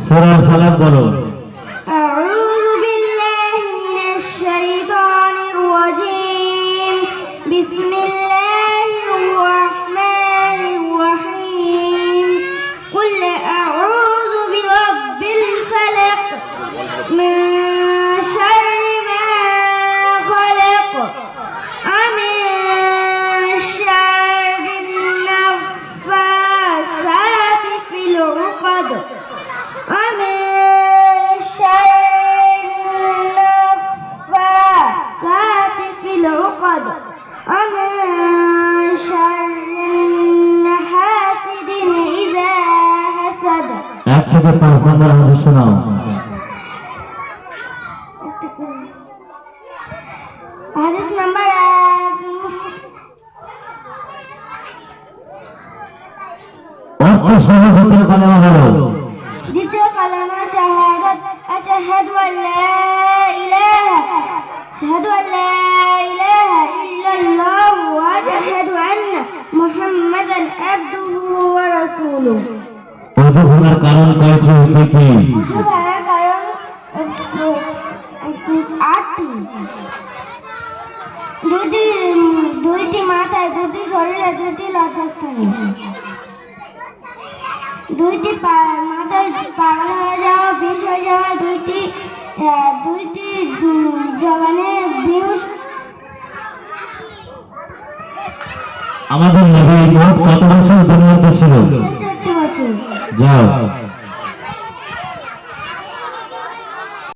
সূরা ফালাক বলো। আউযু বিল্লাহি মিনাশ শাইতানির রাজীম। বিসমিল্লাহির রাহমানির রাহিম। কুল আউযু বিরাব্বিল ফালাক মিন শাররি মা খালাক ওয়া মিন শাররিন নাফাসাতি ফিল উকদ ওয়া মিন শাররিন নাফাসাতি ফিল উকদ ওয়া মিন শাররিন হাসিদিন ইযা হাসাদ। 1 থেকে 5 নম্বর হাদিস শোনাও। হাদিস নাম্বার 1। দ্বিতীয় কালেমা বলো। দ্বিতীয় কালেমা শাহাদাত। আশহাদু আল্লা ইলাহা ইল্লাল্লাহ ওয়া আশহাদু আন্না মুহাম্মাদান আবদুহু ওয়া রাসূলুহু। ওযু ভাঙার কারণ কয়টি হতে কি? ওযু ভাঙার কারণ 8টি। দুইটি মাথায়, দুটি শরীরে, দুটি লজ্জাস্থানে। দুইটি মাথায় পাগল হয়ে যাওয়া, বিষ হয়ে যাওয়া, দুইটি জবানে বিষ। আমাদের নবী মোট কত বছর দুনিয়াতে ছিল? 64 বছর। যাও।